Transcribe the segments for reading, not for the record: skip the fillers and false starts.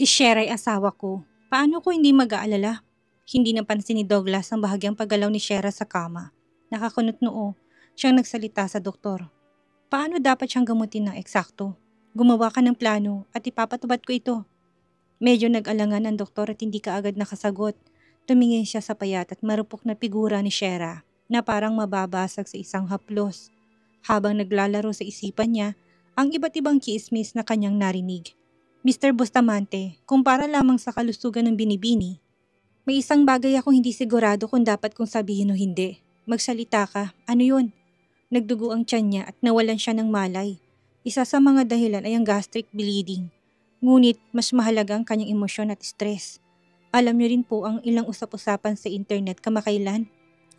Si Shera ay asawa ko. Paano ko hindi mag-aalala? Hindi napansin ni Douglas ang bahagyang paggalaw ni Shera sa kama. Nakakunot noo, siyang nagsalita sa doktor. Paano dapat siyang gamutin ng eksakto? Gumawa ka ng plano at ipapatupad ko ito. Medyo nag-alangan ang doktor at hindi kaagad nakasagot. Tumingin siya sa payat at marupok na figura ni Shera na parang mababasag sa isang haplos. Habang naglalaro sa isipan niya, ang iba't ibang chismis na kanyang narinig. Mr. Bustamante, kumpara lamang sa kalusugan ng binibini. May isang bagay akong hindi sigurado kung dapat kong sabihin o hindi. Magsalita ka, ano yun? Nagdugo ang tiyan niya at nawalan siya ng malay. Isa sa mga dahilan ay ang gastric bleeding. Ngunit mas mahalaga ang kanyang emosyon at stress. Alam niyo rin po ang ilang usap-usapan sa internet kamakailan.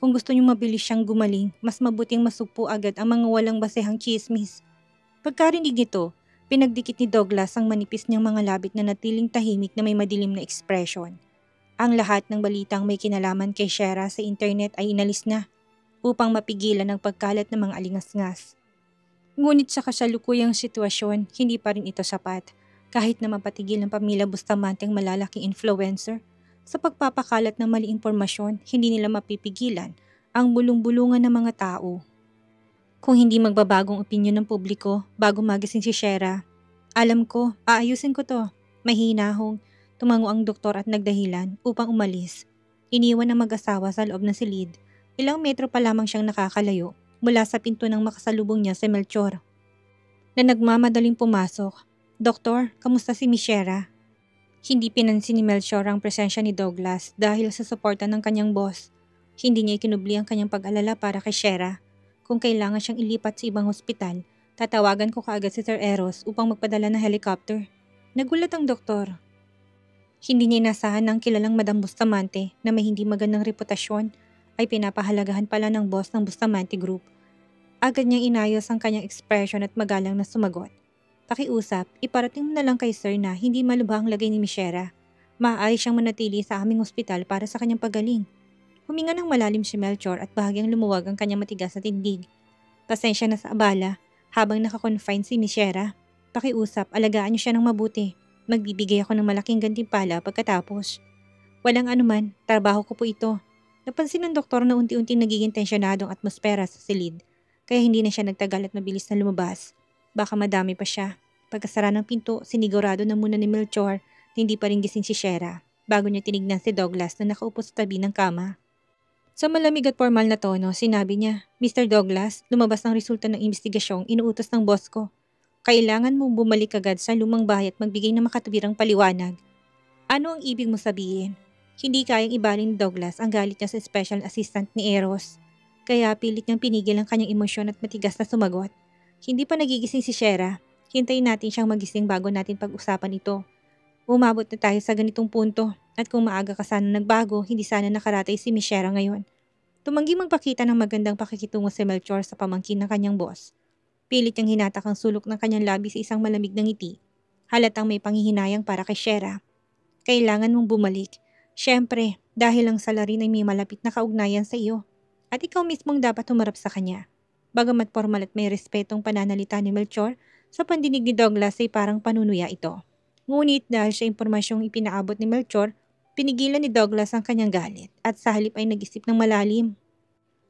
Kung gusto niyo mabilis siyang gumaling, mas mabuting masugpo agad ang mga walang basehang chismis. Pagkarinig nito, pinagdikit ni Douglas ang manipis niyang mga labit na natiling tahimik na may madilim na ekspresyon. Ang lahat ng balitang may kinalaman kay Shera sa internet ay inalis na upang mapigilan ang pagkalat ng mga alingas-ngas. Ngunit sa kasalukuyang sitwasyon, hindi pa rin ito sapat. Kahit na mapatigil ng pamilya Bustamante ang malalaking influencer, sa pagpapakalat ng mali impormasyon, hindi nila mapipigilan ang bulong-bulungan ng mga tao. Kung hindi magbabagong opinyon ng publiko bago magising si Shera, alam ko, aayusin ko to. Mahinahong, tumango ang doktor at nagdahilan upang umalis. Iniwan ng mag-asawa sa loob ng silid. Ilang metro pa lamang siyang nakakalayo mula sa pinto ng makasalubong niya si Melchor, na nagmamadaling pumasok. Doktor, kamusta si Miss Shera? Hindi pinansin ni Melchor ang presensya ni Douglas dahil sa suporta ng kanyang boss. Hindi niya ikinubli ang kanyang pag-alala para kay Shera. Kung kailangan siyang ilipat sa ibang hospital, tatawagan ko kaagad si Sir Eros upang magpadala ng helicopter. Nagulat ang doktor. Hindi niya inasahan ng kilalang Madam Bustamante na may hindi magandang reputasyon ay pinapahalagahan pala ng boss ng Bustamante Group. Agad niyang inayos ang kanyang ekspresyon at magalang na sumagot. Pakiusap, iparating mo na lang kay Sir na hindi malubha ang lagay ni Miss Shera. Maaari siyang manatili sa aming ospital para sa kanyang pagaling. Huminga ng malalim si Melchor at bahagyang lumuwag ang kanyang matigas na tindig. Pasensya na sa abala, habang nakakonfine si Miss Shera. Pakiusap, alagaan niyo siya ng mabuti. Magbibigay ako ng malaking gantimpala pagkatapos. Walang anuman, trabaho ko po ito. Napansin ng doktor na unti-unting nagiging tensyonadong atmosfera sa silid, kaya hindi na siya nagtagal at mabilis na lumabas. Baka madami pa siya. Pagkasara ng pinto, sinigurado na muna ni Melchor na hindi pa rin gising si Shera bago niya tinignan si Douglas na nakaupo sa tabi ng kama. Sa malamig at formal na tono, sinabi niya, Mr. Douglas, lumabas ang resulta ng investigasyong inuutos ng boss ko. Kailangan mong bumalik agad sa lumang bahay at magbigay ng makatwirang paliwanag. Ano ang ibig mo sabihin? Hindi kayang ibaling ni Douglas ang galit niya sa special assistant ni Eros. Kaya pilit niyang pinigil ang kanyang emosyon at matigas na sumagot. Hindi pa nagigising si Shera. Hintayin natin siyang magising bago natin pag-usapan ito. Umabot na tayo sa ganitong punto at kung maaga ka sana nagbago, hindi sana nakaratay si Miss Shera ngayon. Tumanggi magpakita ng magandang pakikitungo si Melchor sa pamangkin ng kanyang boss. Pilit niyang hinatak ang sulok ng kanyang labi sa isang malamig na ngiti. Halatang may panghihinayang para kay Shera. Kailangan mong bumalik. Siyempre, dahil ang salarin ay may malapit na kaugnayan sa iyo. At ikaw mismong dapat humarap sa kanya. Bagamat formal at may respetong pananalita ni Melchor, sa pandinig ni Douglas ay parang panunuya ito. Ngunit dahil sa impormasyong ipinaabot ni Melchor, pinigilan ni Douglas ang kanyang galit at sa halip ay nag-isip ng malalim.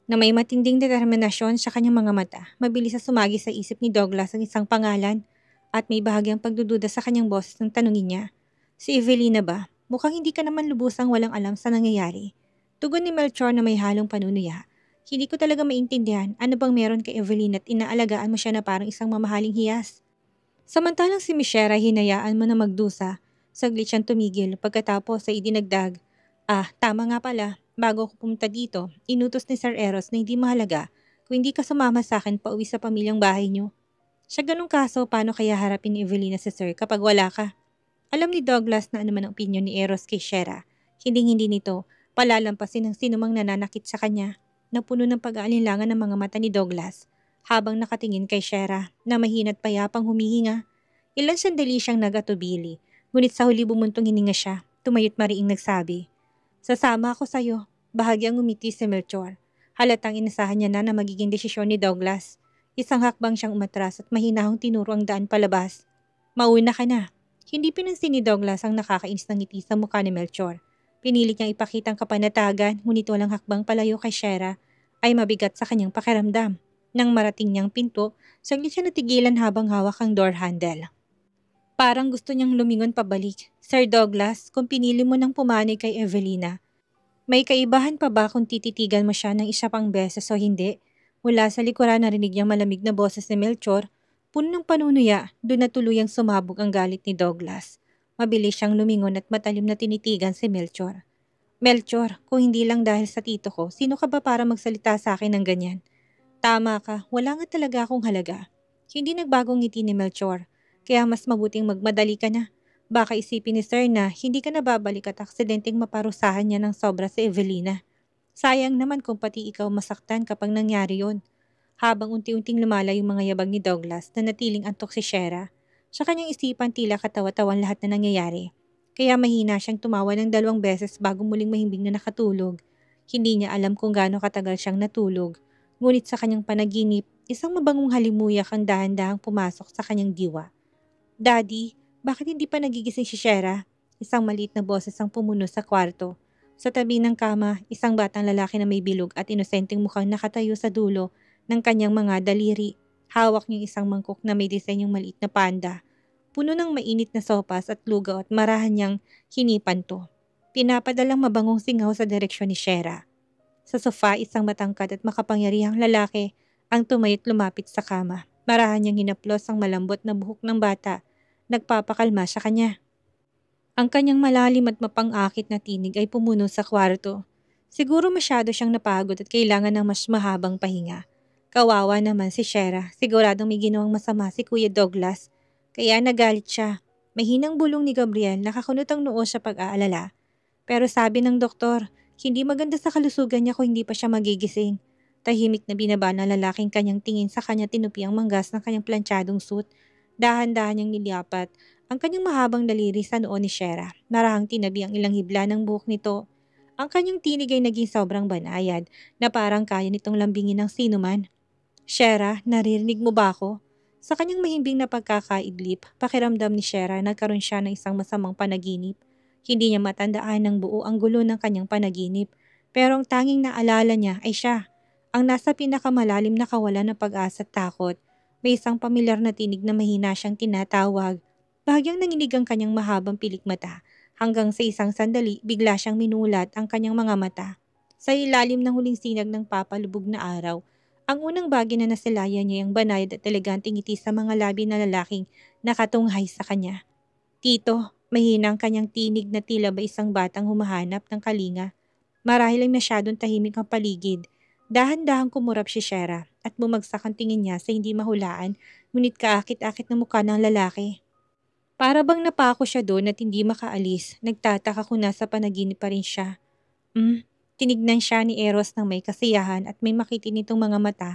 Na may matinding determinasyon sa kanyang mga mata, mabilis na sumagi sa isip ni Douglas ang isang pangalan at may bahagyang pagdududa sa kanyang boses nang tanungin niya, si Evelina ba? Mukhang hindi ka naman lubusang walang alam sa nangyayari. Tugon ni Melchor na may halong panunuya. Hindi ko talaga maintindihan ano bang meron kay Evelyn at inaalagaan mo siya na parang isang mamahaling hiyas. Samantalang si Miss Shera hinayaan mo na magdusa, saglit siyang tumigil pagkatapos ay idinagdag. Tama nga pala, bago ako pumunta dito, inutos ni Sir Eros na hindi mahalaga kung hindi ka sumama sa akin pauwi sa pamilyang bahay niyo. Sa ganung kaso, paano kaya harapin ni Evelina si Sir kapag wala ka? Alam ni Douglas na anuman ang opinyon ni Eros kay Shera, hindi nito palalampasin ang sinumang nananakit sa kanya. Napuno ng pag-aalinlangan ng mga mata ni Douglas habang nakatingin kay Shera na mahina't payapang humihinga. Ilang sandali siyang nagatubili, ngunit sa huli bumuntong hininga siya, tumayot mariing nagsabi, Sasama ako sa'yo. Bahagyang umiti si Melchor. Halatang inasahan niya na magiging desisyon ni Douglas. Isang hakbang siyang umatras at mahinahong tinuro ang daan palabas. Mauna ka na. Hindi pinansin ni Douglas ang nakakainis na ngiti sa mukha ni Melchor. Pinilit niyang ipakitang kapanatagan, ngunit walang hakbang palayo kay Shera ay mabigat sa kanyang pakiramdam. Nang marating niyang pinto, saglit siya natigilan habang hawak ang door handle. Parang gusto niyang lumingon pabalik. Sir Douglas, kung pinili mo ng pumanay kay Evelina, may kaibahan pa ba kung tititigan mo siya ng isa pang beses o hindi? Mula sa likuran narinig niyang malamig na boses ni Melchor. Puno ng panunuya, doon na tuluyang sumabog ang galit ni Douglas. Mabilis siyang lumingon at matalim na tinitigan si Melchor. Melchor, kung hindi lang dahil sa tito ko, sino ka ba para magsalita sa akin ng ganyan? Tama ka, wala nga talaga akong halaga. Hindi nagbagong ngiti ni Melchor, kaya mas mabuting magmadali ka na. Baka isipin ni Sir na hindi ka na babalik at aksidenteng maparusahan niya ng sobra si Evelina. Sayang naman kung pati ikaw masaktan kapag nangyari yon. Habang unti-unting lumala yung mga yabag ni Douglas na natiling antok si Shera, sa kanyang isipan tila katawa-tawan lahat na nangyayari. Kaya mahina siyang tumawa ng 2 beses bago muling mahimbing na nakatulog. Hindi niya alam kung gaano katagal siyang natulog. Ngunit sa kanyang panaginip, isang mabangong halimuyak ang dahan-dahang pumasok sa kanyang diwa. Daddy, bakit hindi pa nagigising si Shera? Isang maliit na boses ang pumuno sa kwarto. Sa tabi ng kama, isang batang lalaki na may bilog at inosenteng mukhang nakatayo sa dulo ng kanyang mga daliri. Hawak niyang isang mangkok na may disenyong maliit na panda. Puno ng mainit na sopas at lugaw at marahan niyang hinipan to. Pinapadalang mabangong singaw sa direksyon ni Shera. Sa sofa, isang matangkad at makapangyarihang lalaki ang tumayo't lumapit sa kama. Marahan niyang hinaplos ang malambot na buhok ng bata. Nagpapakalma sa kanya. Ang kanyang malalim at mapang-akit na tinig ay pumuno sa kwarto. Siguro masyado siyang napagod at kailangan ng mas mahabang pahinga. Kawawa naman si Shera, siguradong may ginawang masama si Kuya Douglas. Kaya nagalit siya. Mahinang bulong ni Gabriel, nakakunot ang noo sa pag-aalala. Pero sabi ng doktor, hindi maganda sa kalusugan niya kung hindi pa siya magigising. Tahimik na binaba ng lalaking kanyang tingin sa kanya tinupi ang manggas ng kanyang plantsadong suit. Dahan-dahan niyang niliapat ang kanyang mahabang daliri sa noo ni Shera. Marahang tinabi ang ilang hibla ng buhok nito. Ang kanyang tinig ay naging sobrang banayad na parang kaya nitong lambingin ng sinuman. Shera, naririnig mo ba ako? Sa kanyang mahimbing na pagkakaidlip, pakiramdam ni Shera nagkaroon siya ng isang masamang panaginip. Hindi niya matandaan ng buo ang gulo ng kanyang panaginip, pero ang tanging naalala niya ay siya. Ang nasa pinakamalalim na kawalan ng pag-asa at takot. May isang pamilyar na tinig na mahina siyang tinatawag. Bahagyang nanginig ang kanyang mahabang pilik mata. Hanggang sa isang sandali, bigla siyang minulat ang kanyang mga mata. Sa ilalim ng huling sinag ng papalubog na araw, ang unang bagay na nasilayan niya ang banayad at eleganteng ngiti sa mga labi na lalaking nakatunghay sa kanya. Tito, mahina ang kanyang tinig na tila ba isang batang humahanap ng kalinga. Marahil ay masyadong tahimik ang paligid. Dahan-dahang kumurap si Shera at bumagsak ang tingin niya sa hindi mahulaan, ngunit kaakit-akit na mukha ng lalaki. Para bang napako siya doon at hindi makaalis, nagtataka kung nasa panaginip pa rin siya. Tinignan siya ni Eros ng may kasiyahan at may makiti nitong mga mata,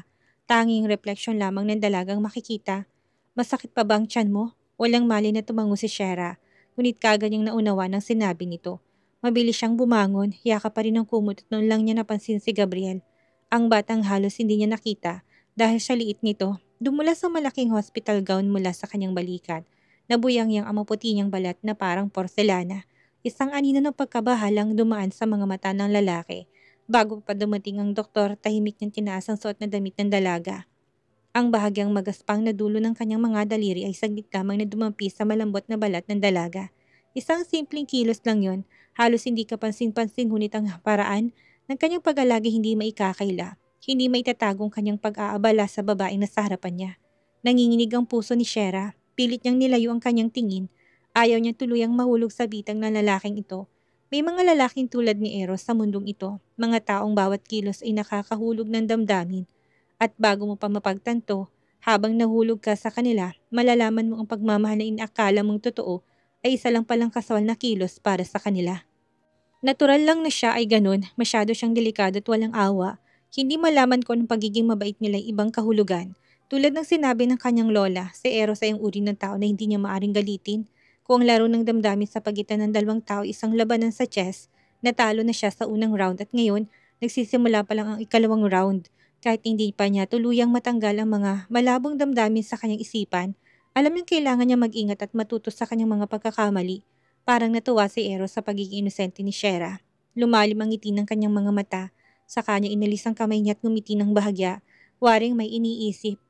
tanging refleksyon lamang ng dalagang makikita. Masakit pa ba ang tiyan mo? Walang mali na tumango si Shera, ngunit kaganyang naunawa ng sinabi nito. Mabilis siyang bumangon, yaka pa rin ang kumot at noon lang niya napansin si Gabriel. Ang batang halos hindi niya nakita dahil sa liit nito, dumula sa malaking hospital gown mula sa kanyang balikat. Nabuyang-yang ang maputi niyang balat na parang porselana. Isang anino ng pagkabahalang dumaan sa mga mata ng lalaki. Bago pa dumating ang doktor, tahimik niyang tinaas ang suot na damit ng dalaga. Ang bahagyang magaspang na dulo ng kanyang mga daliri ay saglit lamang na dumampi sa malambot na balat ng dalaga. Isang simpleng kilos lang yon, halos hindi kapansin-pansin ngunit ang paraan ng kanyang pag-alagi hindi maikakaila. Hindi maitatagong kanyang pag-aabala sa babaeng nasa harapan niya. Nanginginig ang puso ni Shera, pilit niyang nilayo ang kanyang tingin. Ayaw niya tuluyang mahulog sa bitang ng lalaking ito. May mga lalaking tulad ni Eros sa mundong ito, mga taong bawat kilos ay nakakahulog ng damdamin. At bago mo pa mapagtanto, habang nahulog ka sa kanila, malalaman mo ang pagmamahal na inakala mong totoo ay isa lang palang kaswal na kilos para sa kanila. Natural lang na siya ay ganun, masyado siyang delikado at walang awa. Hindi malaman ko ang pagiging mabait nila ay ibang kahulugan. Tulad ng sinabi ng kanyang lola, si Eros ay ang uri ng tao na hindi niya maaring galitin. Kung ang laro ng damdamin sa pagitan ng dalawang tao isang labanan sa chess, natalo na siya sa unang round at ngayon, nagsisimula pa lang ang ikalawang round. Kahit hindi pa niya tuluyang matanggal ang mga malabong damdamin sa kanyang isipan, Alam niyang kailangan niya mag-ingat at matuto sa kanyang mga pagkakamali. Parang natuwa si Eros sa pagiging inosente ni Shera. Lumalim ang ngiti ng kanyang mga mata. Sa kanya inalis ang kamay niya at ngumiti ng bahagya. Waring may iniisip.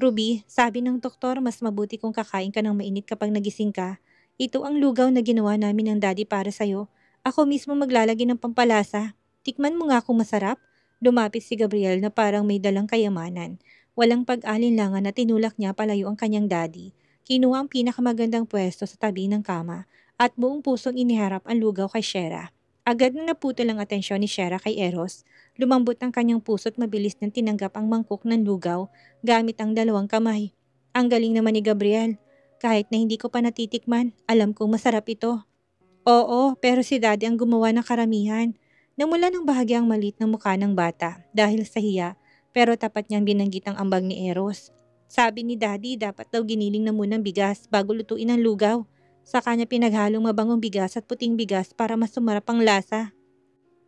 Ruby, sabi ng doktor, mas mabuti kung kakain ka ng mainit kapag nagising ka. Ito ang lugaw na ginawa namin ng daddy para sa'yo. Ako mismo maglalagay ng pampalasa. Tikman mo nga kung masarap. Lumapit si Gabriel na parang may dalang kayamanan. Walang pag-alinlangan na tinulak niya palayo ang kanyang daddy. Kinuha ang pinakamagandang pwesto sa tabi ng kama at buong pusong iniharap ang lugaw kay Shera. Agad na naputol ang atensyon ni Shera kay Eros. Lumambot ang kanyang puso't mabilis niyang tinanggap ang mangkok ng lugaw gamit ang dalawang kamay. Ang galing naman ni Gabriel. Kahit na hindi ko pa natitikman, alam kong masarap ito. Oo, pero si daddy ang gumawa ng karamihan. Namula ng bahagi ang maliit ng mukha ng bata dahil sa hiya, pero tapat niyang binanggit ang ambag ni Eros. Sabi ni daddy dapat daw giniling na muna ang bigas bago lutuin ang lugaw. Sa kanya pinaghalong mabangong bigas at puting bigas para mas sumarap ang lasa.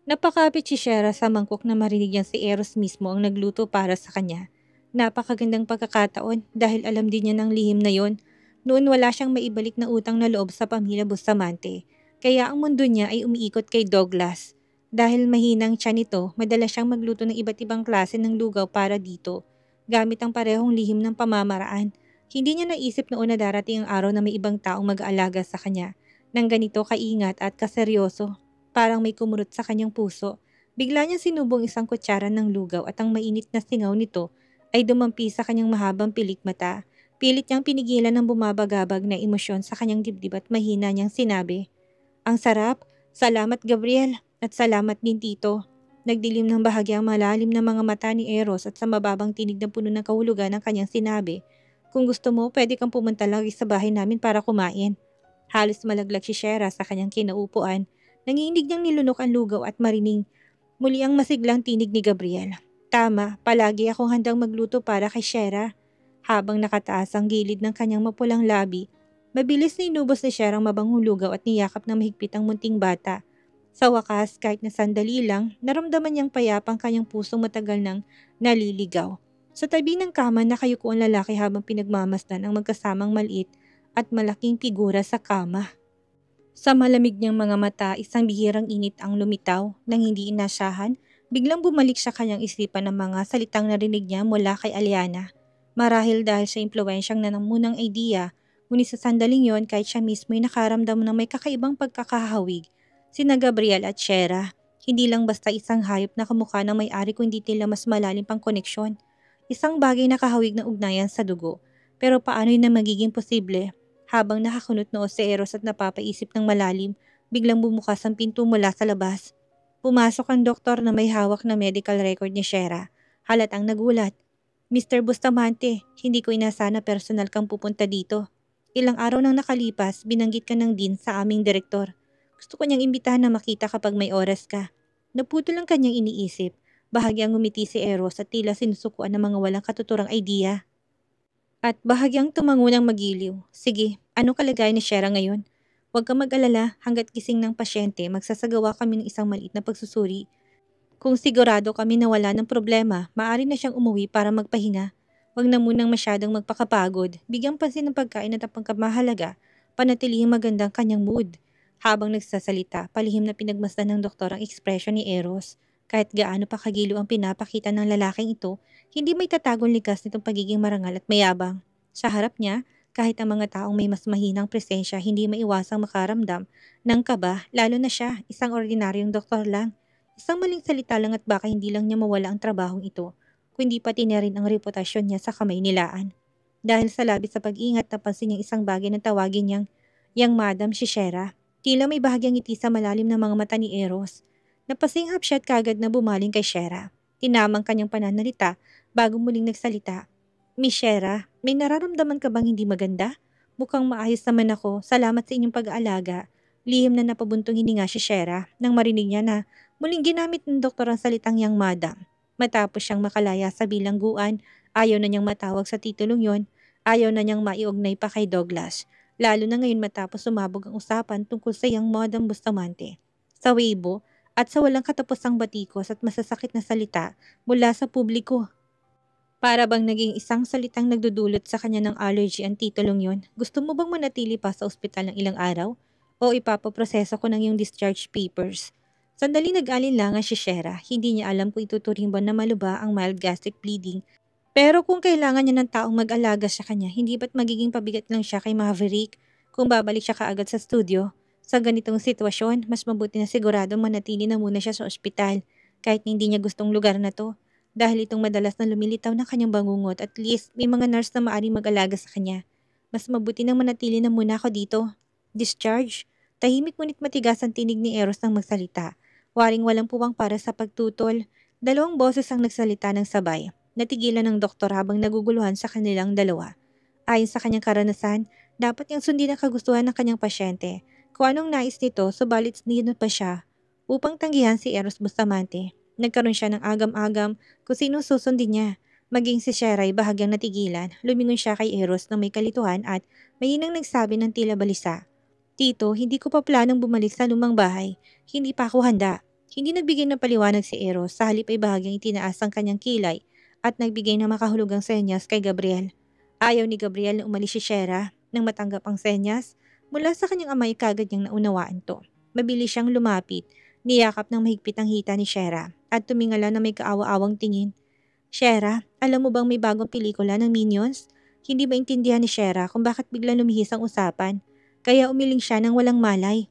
Napakapit si Shera sa mangkok na marinig niyang si Eros mismo ang nagluto para sa kanya. Napakagandang pagkakataon dahil alam din niya ng lihim na yon. Noon wala siyang maibalik na utang na loob sa pamilya Bustamante. Kaya ang mundo niya ay umiikot kay Douglas. Dahil mahinang siya nito, madalas siyang magluto ng iba't ibang klase ng lugaw para dito. Gamit ang parehong lihim ng pamamaraan. Hindi niya naisip noon na darating ang araw na may ibang taong mag-aalaga sa kanya. Nang ganito kaingat at kaseryoso. Parang may kumurot sa kanyang puso. Bigla niyang sinubong isang kutsara ng lugaw at ang mainit na singaw nito ay dumampi sa kanyang mahabang pilik mata. Pilit niyang pinigilan ng bumabagabag na emosyon sa kanyang dibdib at mahina niyang sinabi, "Ang sarap! Salamat Gabriel! At salamat din Tito!" Nagdilim ng bahagyang malalim na mga mata ni Eros at sa mababang tinig na puno ng kahulugan ng kanyang sinabi, "Kung gusto mo, pwede kang pumunta lagi sa bahay namin para kumain." Halos malaglag si Shera sa kanyang kinaupuan. Nanginginig niyang nilunok ang lugaw at marining muli ang masiglang tinig ni Gabriel. Tama, palagi akong handang magluto para kay Shera. Habang nakataas ang gilid ng kanyang mapulang labi, mabilis na inubos ni Shera ang mabangong lugaw at niyakap ng mahigpit ang munting bata. Sa wakas, kahit na sandali lang, naramdaman niyang payapang kanyang pusong matagal nang naliligaw. Sa tabi ng kama nakayuko ang lalaki habang pinagmamasdan ang magkasamang maliit at malaking figura sa kama. Sa malamig niyang mga mata, isang bihirang init ang lumitaw. Nang hindi inasyahan, biglang bumalik sa kanyang isipan ng mga salitang narinig niya mula kay Aliana. Marahil dahil sa impluensyang nanamunang idea, ngunit sa sandaling yon kahit siya mismo ay nakaramdam ng may kakaibang pagkakahawig. Sina Gabriel at Shera, hindi lang basta isang hayop na kamukha ng may-ari kundi tila mas malalim pang koneksyon. Isang bagay na kahawig ng ugnayan sa dugo. Pero paano yun na magiging posible? Habang nakakunot noo si Eros at napapaisip ng malalim, biglang bumukas ang pinto mula sa labas. Pumasok ang doktor na may hawak na medical record ni Shera. Halatang nagulat. "Mr. Bustamante, hindi ko inasa na personal kang pupunta dito. Ilang araw nang nakalipas, binanggit ka ng dean sa aming direktor. Gusto ko niyang imbitahan na makita kapag may oras ka." Naputol ang kanyang iniisip. Bahagyang ngumiti si Eros at tila sinusukuan ng mga walang katuturang idea. At bahagyang tumango ng magiliw. "Sige, ano kalagayan ni Shera ngayon? Huwag kang mag-alala, hanggat gising ng pasyente, magsasagawa kami ng isang maliit na pagsusuri. Kung sigurado kami na wala ng problema, maaari na siyang umuwi para magpahinga. Huwag na munang masyadong magpakapagod. Bigyang pansin ng pagkain at ang pagkamahalaga, panatilihing magandang kanyang mood." Habang nagsasalita, palihim na pinagmasdan ng doktor ang ekspresyon ni Eros. Kahit gaano pa kagiliw ang pinapakita ng lalaking ito, hindi may tatagong likas nitong pagiging marangal at mayabang. Sa harap niya, kahit ang mga taong may mas mahinang presensya hindi maiwasang makaramdam ng kaba, lalo na siya, isang ordinaryong doktor lang. Isang maling salita lang at baka hindi lang niya mawala ang trabahong ito, kundi pati na rin ang reputasyon niya sa kamay nilaan. Dahil sa labis sa pag-ingat, napansin niyang isang bagay na tawagin niyang Yang Madam Shishera. Tila may bahagyang ngiti sa malalim ng mga mata ni Eros. Napasinghap siya at kagad na bumaling kay Shera. Tinamang kanyang pananalita bago muling nagsalita. "Miss Shera, may nararamdaman ka bang hindi maganda? Mukhang maayos naman ako, salamat sa inyong pag-aalaga." Lihim na napabuntong hininga si Shera nang marinig niya na muling ginamit ng doktor ang salitang Yang Madam. Matapos siyang makalaya sa bilangguan, ayaw na niyang matawag sa titulong yon, ayaw na niyang maiugnay pa kay Douglas. Lalo na ngayon matapos sumabog ang usapan tungkol sa Yang Madam Bustamante. Sa Weibo at sa walang katapusang batikos at masasakit na salita mula sa publiko. Para bang naging isang salitang nagdudulot sa kanya ng allergy ang titulong yun? Gusto mo bang manatili pa sa ospital ng ilang araw? O ipapaproseso ko ng iyong discharge papers? Sandali nag-alinlangan si Shera. Hindi niya alam kung ituturing ba na maluba ang mild gastric bleeding. Pero kung kailangan niya ng taong mag-alaga sa kanya, hindi ba't magiging pabigat lang siya kay Maverick kung babalik siya kaagad sa studio? Sa ganitong sitwasyon, mas mabuti na siguradong manatili na muna siya sa ospital kahit na hindi niya gustong lugar na to. Dahil itong madalas na lumilitaw ng kanyang bangungot, at least may mga nurse na maaaring mag-alaga sa kanya. Mas mabuti nang manatili na muna ako dito. Discharge? Tahimik ngunit matigas ang tinig ni Eros nang magsalita. Waring walang puwang para sa pagtutol. Dalawang boses ang nagsalita ng sabay. Natigilan ng doktor habang naguguluhan sa kanilang dalawa. Ayon sa kanyang karanasan, dapat niyang sundin ang kagustuhan ng kanyang pasyente. Kung anong nais nito, subalit ninot pa siya upang tanggihan si Eros Bustamante. Nagkaroon siya ng agam-agam kung sino susundin niya. Maging si Shera ay bahagyang natigilan. Lumingon siya kay Eros na may kalituhan at mahinang nagsabi ng tila balisa. Tito, hindi ko pa planong bumalik sa lumang bahay. Hindi pa ako handa. Hindi nagbigay ng paliwanag si Eros. Sa halip ay bahagyang itinaas ang kanyang kilay at nagbigay ng makahulugang senyas kay Gabriel. Ayaw ni Gabriel na umalis si Shera. Nang matanggap ang senyas, mula sa kanyang ama ay kagad niyang naunawaan to. Mabilis siyang lumapit. Niyakap ng mahigpit ang hita ni Shera at tumingala na may kaawa-awang tingin. Shera, alam mo bang may bagong pelikula ng Minions? Hindi maintindihan ni Shera kung bakit biglang lumihis ang usapan, kaya umiling siya ng walang malay.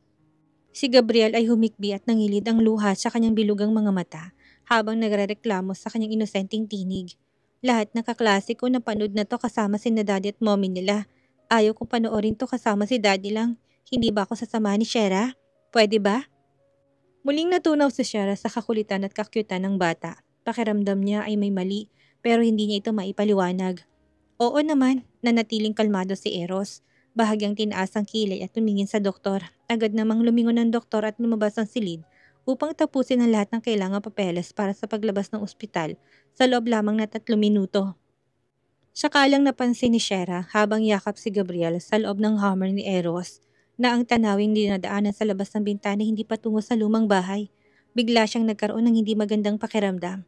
Si Gabriel ay humikbi at nangilid ang luha sa kanyang bilugang mga mata habang nagrereklamo sa kanyang inosenteng tinig. Lahat ng kaklase ko napanood na to kasama si daddy at mommy nila. Ayaw kong panoorin to kasama si daddy lang. Hindi ba ako sasama ni Shera? Pwede ba? Muling natunaw si Shera sa kakulitan at kakyutan ng bata. Pakiramdam niya ay may mali, pero hindi niya ito maipaliwanag. Oo naman, nanatiling kalmado si Eros. Bahagyang tinaas ang kilay at tumingin sa doktor. Agad namang lumingon ng doktor at lumabas ang silid upang tapusin ang lahat ng kailangang papeles para sa paglabas ng ospital sa loob lamang na 3 minuto. Saka lang napansin ni Shera habang yakap si Gabriel sa loob ng Hummer ni Eros na ang tanawing dinadaanan sa labas ng bintana hindi patungo sa lumang bahay. Bigla siyang nagkaroon ng hindi magandang pakiramdam.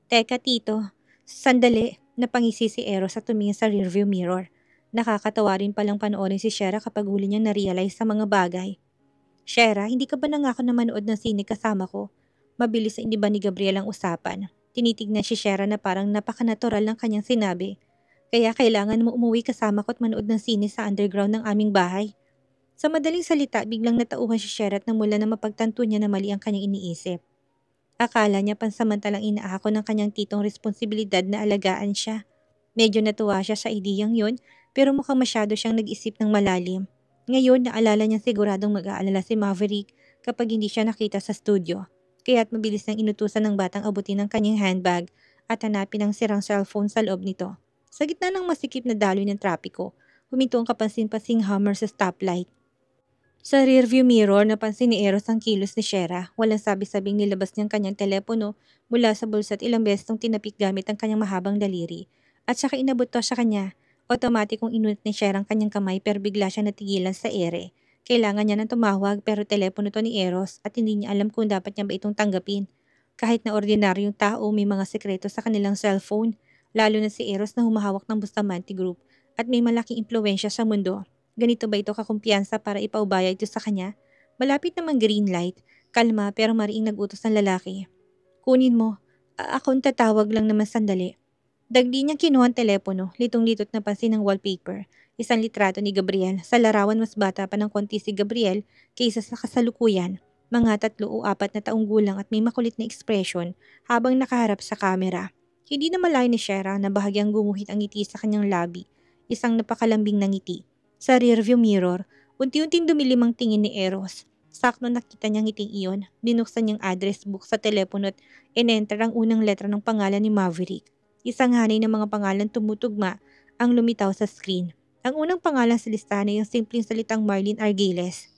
Teka tito, sandali, napangisi si Eros at tumingin sa rearview mirror. Nakakatawa rin palang panoorin si Shera kapag huli niyang na-realize sa mga bagay. Shera, hindi ka ba nangako na manood ng sine kasama ko? Mabilis na iniba ni Gabriel ang usapan. Tinitignan si Shera na parang napakanatural ng kanyang sinabi. Kaya kailangan mo umuwi kasama ko at manood ng sine sa underground ng aming bahay. Sa madaling salita, biglang natauhan si Shera at namula na mapagtanto niya na mali ang kanyang iniisip. Akala niya pansamantalang inaako ng kanyang titong responsibilidad na alagaan siya. Medyo natuwa siya sa ideyang yun, pero mukhang masyado siyang nag-isip ng malalim. Ngayon, naalala niyang siguradong mag-aalala si Maverick kapag hindi siya nakita sa studio. Kaya't mabilis nang inutusan ng batang abutin ang kanyang handbag at hanapin ang sirang cellphone sa loob nito. Sa gitna ng masikip na daloy ng trapiko, huminto ang kapansin-pasing Hummer sa stoplight. Sa rearview mirror, napansin ni Eros ang kilos ni Shera. Walang sabi-sabing nilabas niyang kanyang telepono mula sa bulsa at ilang beses nang tinapik gamit ang kanyang mahabang daliri. At saka inabot to sa kanya. Otomatikong inunit ni Shera ang kanyang kamay pero bigla siya natigilan sa ere. Kailangan niya nang tumawag pero telepono to ni Eros at hindi niya alam kung dapat niya ba itong tanggapin. Kahit na ordinaryong tao, may mga sekreto sa kanilang cellphone. Lalo na si Eros na humahawak ng Bustamante Group at may malaking impluensya sa mundo. Ganito ba ito kakumpiyansa para ipaubaya ito sa kanya? Malapit namang green light. Kalma pero mariing nag-utos ng lalaki. Kunin mo. Akong tatawag lang naman sandali. Dagdi niyang kinuha ang telepono. Litong-litot na pansin ng wallpaper. Isang litrato ni Gabriel. Sa larawan mas bata pa ng konti si Gabriel kaysa sa kasalukuyan. Mga 3 o 4 na taong gulang at may makulit na ekspresyon habang nakaharap sa kamera. Hindi na malayo ni Shera na bahagyang gumuhit ang ngiti sa kanyang labi. Isang napakalambing na ngiti. Sa rearview mirror, unti-unting dumilim ang tingin ni Eros. Sakto nakita niyang ngiting iyon, binuksan niyang address book sa telepono at in-enter ang unang letra ng pangalan ni Maverick. Isang hanay ng mga pangalan tumutugma ang lumitaw sa screen. Ang unang pangalan sa listahan ay ang simpleng salitang Marlene Argiles.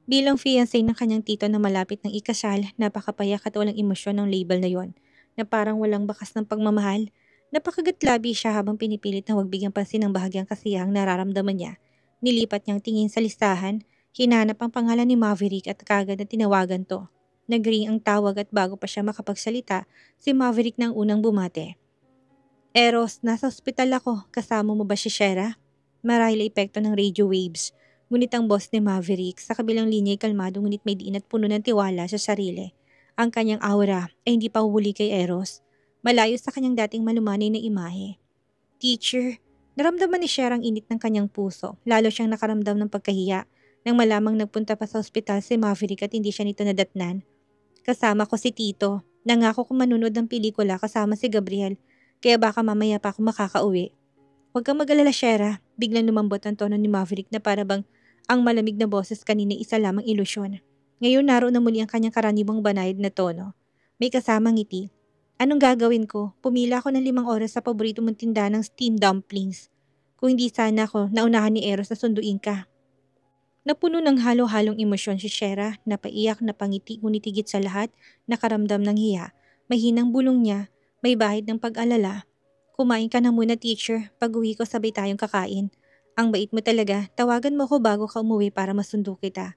Bilang fiancé ng kanyang tito na malapit ng ikasal, napakapayak at walang emosyon ng label na yon, na parang walang bakas ng pagmamahal. Napakagatlabi siya habang pinipilit na huwag bigyang pansin ang bahagyang kasiyahang nararamdaman niya. Nilipat niyang tingin sa listahan, hinanap ang pangalan ni Maverick at kagad na tinawagan to. Nagring ang tawag at bago pa siya makapagsalita, si Maverick na ang unang bumate. Eros, nasa ospital ako. Kasama mo ba si Shera? Marahil ay epekto ng radio waves. Ngunit ang boss ni Maverick sa kabilang linya ay kalmado ngunit may diin at puno ng tiwala sa sarili. Ang kanyang aura ay hindi pa huhuli kay Eros. Malayo sa kanyang dating malumanay na imahe. Teacher, naramdaman ni Shera ang init ng kanyang puso. Lalo siyang nakaramdam ng pagkahiya nang malamang nagpunta pa sa ospital si Maverick at hindi siya nito nadatnan. Kasama ko si Tito. Nangako kong manunod ng pelikula kasama si Gabriel. Kaya baka mamaya pa ako makakauwi. Huwag kang mag-alala, Shera. Biglang lumambot ang tono ni Maverick na para bang ang malamig na boses kanina isa lamang ilusyon. Ngayon naroon na muli ang kanyang karaniwang banayad na tono. May kasamang ngiti. Anong gagawin ko? Pumila ako ng 5 oras sa paborito mong tindahan ng steamed dumplings. Kung hindi sana ako, naunahan ni Eros na sunduin ka. Napuno ng halo-halong emosyon si Shera, napaiyak, napangiti, ngunit higit sa lahat, nakaramdam ng hiya. Mahinang bulong niya, may bahid ng pag-alala. Kumain ka na muna, teacher. Pag-uwi ko sabay tayong kakain. Ang bait mo talaga, tawagan mo ko bago ka umuwi para masundo kita.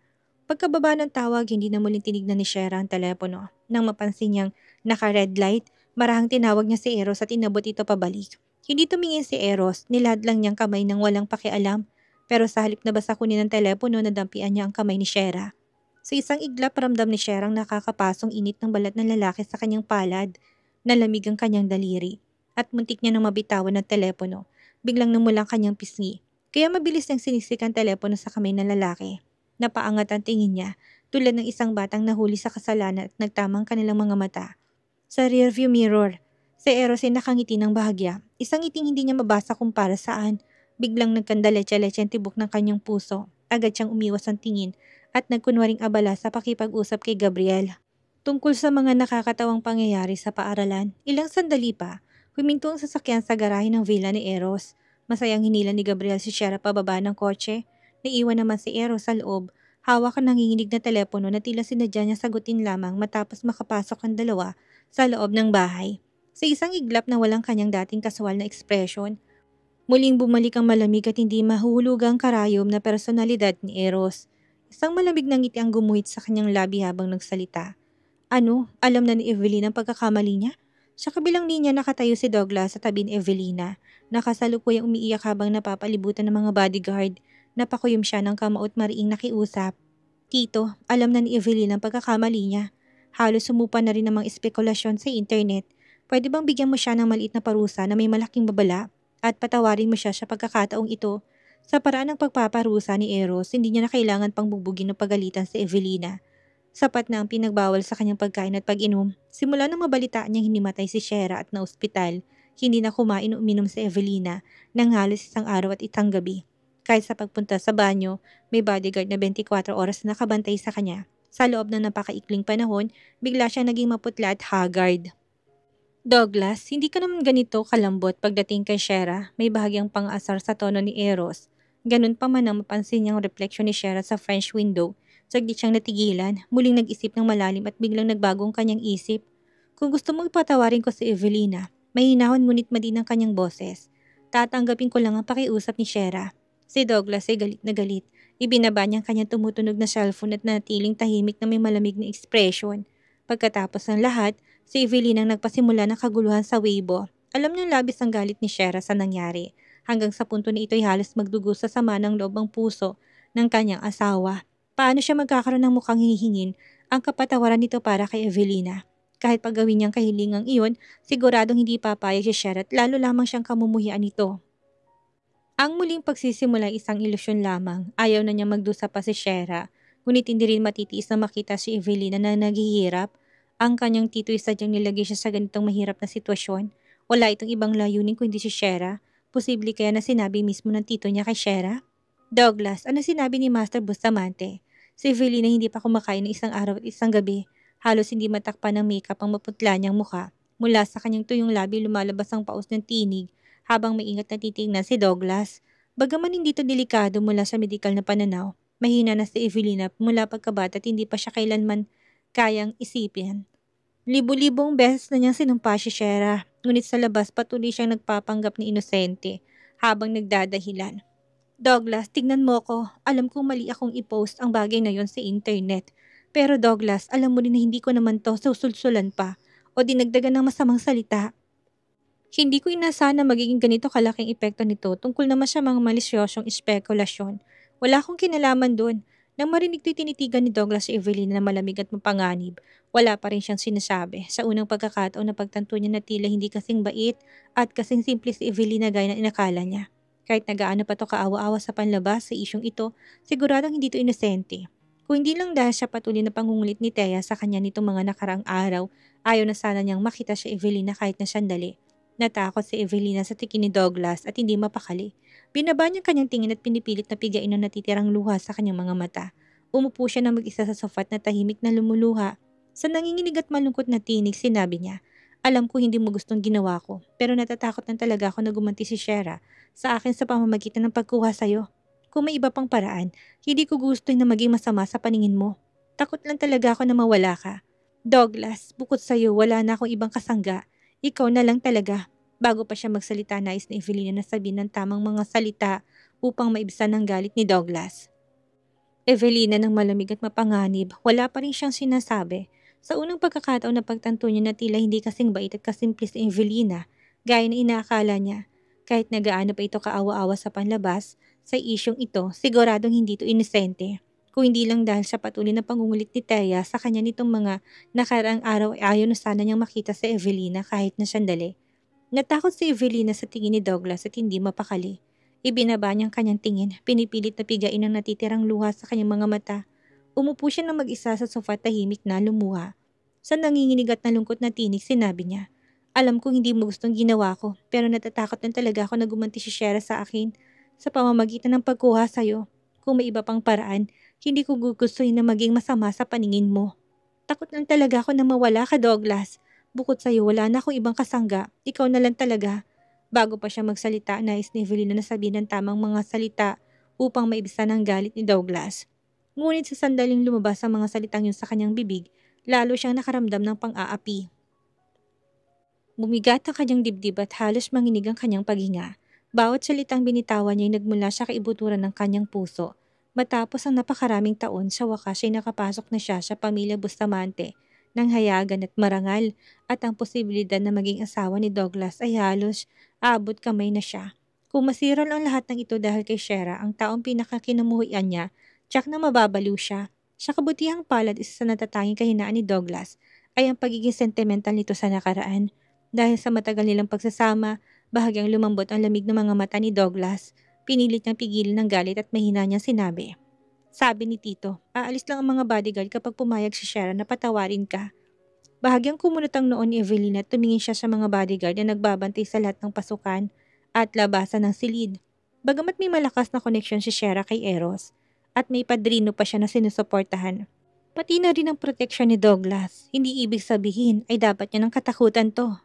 Pagkababa ng tawag, hindi na muling tinignan ni Shera ang telepono. Nang mapansin niyang naka-red light, marahang tinawag niya si Eros at inabot ito pabalik. Hindi tumingin si Eros, nilad lang niyang kamay nang walang pakialam. Pero sa halip na basta kunin ng telepono, nadampian niya ang kamay ni Shera. Sa isang iglap, ramdam ni Shera ang nakakapasong init ng balat ng lalaki sa kanyang palad. Nalamig ang kanyang daliri. At muntik niya nang mabitawan ng telepono. Biglang numulang kanyang pisngi. Kaya mabilis niyang sinisik ang telepono sa kamay ng lalaki. Napaangat ang tingin niya, tulad ng isang batang nahuli sa kasalanan at nagtamang kanilang mga mata. Sa rearview mirror, si Eros ay nakangiti ng bahagya. Isang ngiting hindi niya mabasa kung para saan. Biglang nagkandaletse-letse ang tibok ng kanyang puso. Agad siyang umiwas ang tingin at nagkunwaring abala sa pakipag-usap kay Gabriel. Tungkol sa mga nakakatawang pangyayari sa paaralan, ilang sandali pa, huminto ang sasakyan sa garahe ng villa ni Eros. Masayang hinila ni Gabriel si Shera pababa ng kotse. Naiwan naman si Eros sa loob. Hawak ang nanginginig na telepono na tila sinadya niya sagutin lamang matapos makapasok ang dalawa sa loob ng bahay. Sa isang iglap na walang kanyang dating kasual na ekspresyon, muling bumalik ang malamig at hindi mahuhulugang karayom na personalidad ni Eros. Isang malamig na ngiti ang gumuhit sa kanyang labi habang nagsalita. Ano? Alam na ni Evelyn ang pagkakamali niya? Sa kabilang linya nakatayo si Douglas sa tabi ni Evelina. Nakasalukuyang umiiyak habang napapalibutan ng mga bodyguard. Napakuyom siya ng kamaot mariing nakiusap. Tito, alam na ni Evelyn ang pagkakamali niya. Halos sumupa na rin ng mga espekulasyon sa internet. Pwede bang bigyan mo siya ng maliit na parusa na may malaking babala? At patawarin mo siya sa pagkakataong ito. Sa paraan ng pagpaparusa ni Eros, hindi niya na kailangan pang bubugin o pagalitan si Evelina. Sapat na ang pinagbawal sa kanyang pagkain at pag-inom. Simula nang mabalitaan niyang hinimatay si Shera at na ospital, hindi na kumain o uminom si Evelina nang halos isang araw at isang gabi. Kahit sa pagpunta sa banyo, may bodyguard na 24 oras na nakabantay sa kanya. Sa loob ng napakaikling panahon, bigla siyang naging maputla at haggard. Douglas, hindi ka naman ganito kalambot pagdating kay Shera. May bahagyang pang-asar sa tono ni Eros. Ganun pa man ang mapansin niyang refleksyon ni Shera sa French window. Saglit siyang natigilan, muling nag-isip ng malalim at biglang nagbagong kanyang isip. Kung gusto mong ipatawarin ko si Evelina, mahinahon ngunit madin ang kanyang boses. Tatanggapin ko lang ang pakiusap ni Shera. Si Douglas ay galit na galit. Ibinaba niya ang kanyang tumutunog na cellphone at natiling tahimik na may malamig na ekspresyon. Pagkatapos ng lahat, si Evelyn ang nagpasimula ng kaguluhan sa Weibo. Alam niyang labis ang galit ni Shera sa nangyari, hanggang sa punto na ito'y halos magdugo sa sama ng loob ang puso ng kanyang asawa. Paano siya magkakaroon ng mukhang hihingin ang kapatawaran nito para kay Evelina? Kahit pagawin niyang kahilingang iyon, siguradong hindi papayag si Shera at lalo lamang siyang kamumuhian nito. Ang muling pagsisimula ay isang ilusyon lamang. Ayaw na niya magdusa pa si Shera, ngunit hindi rin matitiis na makita si Evelina na naghihirap. Ang kanyang tito'y sadyang nilagay siya sa ganitong mahirap na sitwasyon. Wala itong ibang layunin kundi si Shera. Posible kaya na sinabi mismo ng tito niya kay Shera? Douglas, ano sinabi ni Master Bustamante? Si Evelina hindi pa kumakain ng isang araw at isang gabi. Halos hindi matakpan ng makeup ang maputla niyang mukha. Mula sa kanyang tuyong labi lumalabas ang paus ng tinig habang maingat na titingnan si Douglas. Bagaman hindi ito delikado mula sa medikal na pananaw, mahina na si Evelina mula pagkabata at hindi pa siya kailanman kayang isipin. Libo-libong beses na niyang sinumpa si Shera, ngunit sa labas patuloy siyang nagpapanggap na inosente habang nagdadahilan. Douglas, tignan mo ko. Alam kong mali akong i-post ang bagay na yon sa internet. Pero Douglas, alam mo rin na hindi ko naman to susulsulan pa o dinagdagan ng masamang salita. Hindi ko inasahan na magiging ganito kalaking epekto nito tungkol naman sa mga malisyosong espekulasyon. Wala akong kinalaman doon. Nang marinig ko'y tinitigan ni Douglas si Evelina na malamig at mapanganib, wala pa rin siyang sinasabi. Sa unang pagkakataon na pagtanto niya na tila hindi kasing bait at kasing simple si Evelina gaya ng inakala niya. Kahit nagaano pa to kaawa-awa sa panlabas sa isyong ito, siguradong hindi to inosente. Kung hindi lang dahil sa patuloy na pangungulit ni Thea sa kanya nitong mga nakaraang araw, ayaw na sana niyang makita si Evelina kahit na sandali. Natakot si Evelina sa tingin ni Douglas at hindi mapakali. Binaba niya kanyang tingin at pinipilit na pigain ang natitirang luha sa kanyang mga mata. Umupo siya na mag-isa sa sofa at na tahimik na lumuluha. Sa nanginginig at malungkot na tinig, sinabi niya, "Alam ko hindi mo gustong ginawa ko, pero natatakot na talaga ako na gumanti si Shera sa akin sa pamamagitan ng pagkuha sa'yo. Kung may iba pang paraan, hindi ko gusto na maging masama sa paningin mo. Takot lang talaga ako na mawala ka. Douglas, bukod sa'yo, wala na akong ibang kasangga. Ikaw na lang talaga." Bago pa siya magsalita, nais ni Evelina na sabihin ng tamang mga salita upang maibsan ang galit ni Douglas. Evelina ng malamig at mapanganib, wala pa rin siyang sinasabi. Sa unang pagkakataon na pagtanto niya na tila hindi kasing bait at kasimple si Evelina, gaya na inaakala niya. Kahit nagaano pa ito kaawa-awa sa panlabas, sa isyong ito, siguradong hindi ito inosente. Kung hindi lang dahil sa patuloy na pangungulit ni Thea sa kanya nitong mga nakaraang araw ay ayaw na sana niyang makita si Evelina kahit na sandali. Natakot si Evelina sa tingin ni Douglas at hindi mapakali. Ibinaba niyang kanyang tingin, pinipilit na pigain ang natitirang luha sa kanyang mga mata. Umupo siya ng mag-isa sa sofa at tahimik na lumuha. Sa nanginginig at nalungkot na tinig, sinabi niya, "Alam kong hindi mo gustong ginawa ko, pero natatakot na talaga ako na gumanti si Shera sa akin sa pamamagitan ng pagkuha sa'yo. Kung may iba pang paraan, hindi ko gugustuhin na maging masama sa paningin mo. Takot lang talaga ako na mawala ka, Douglas. Bukod sa'yo, wala na akong ibang kasangga. Ikaw na lang talaga." Bago pa siya magsalita, nais ni Evelina na sabihin ng tamang mga salita upang maibsan ang galit ni Douglas. Ngunit sa sandaling lumabas ang mga salitang yun sa kanyang bibig, lalo siyang nakaramdam ng pang-aapi. Bumigat ang kanyang dibdib at halos manginig ang kanyang paghinga. Bawat salitang binitawan niya ay nagmula sa kaibuturan ng kanyang puso. Matapos ang napakaraming taon, sa wakas ay nakapasok na siya sa pamilya Bustamante ng hayagan at marangal, at ang posibilidad na maging asawa ni Douglas ay halos aabot kamay na siya. Kung masira ang lahat ng ito dahil kay Shera, ang taong pinakakinamuhian niya, tiyak na mababaliw siya. Sa kabutihang palad, isa sa natatanging kahinaan ni Douglas ay ang pagiging sentimental nito sa nakaraan. Dahil sa matagal nilang pagsasama, bahagyang lumambot ang lamig ng mga mata ni Douglas. Pinilit niyang pigilan ng galit at mahina niyang sinabi, "Sabi ni Tito, aalis lang ang mga bodyguard kapag pumayag si Sharon na patawarin ka." Bahagyang kumunot ang noon ni Evelina at tumingin siya sa mga bodyguard na nagbabantay sa lahat ng pasukan at labasan ng silid. Bagamat may malakas na koneksyon si Shera kay Eros at may padrino pa siya na sinusuportahan, pati na rin ang proteksyon ni Douglas, hindi ibig sabihin ay dapat niya ng katakutan to.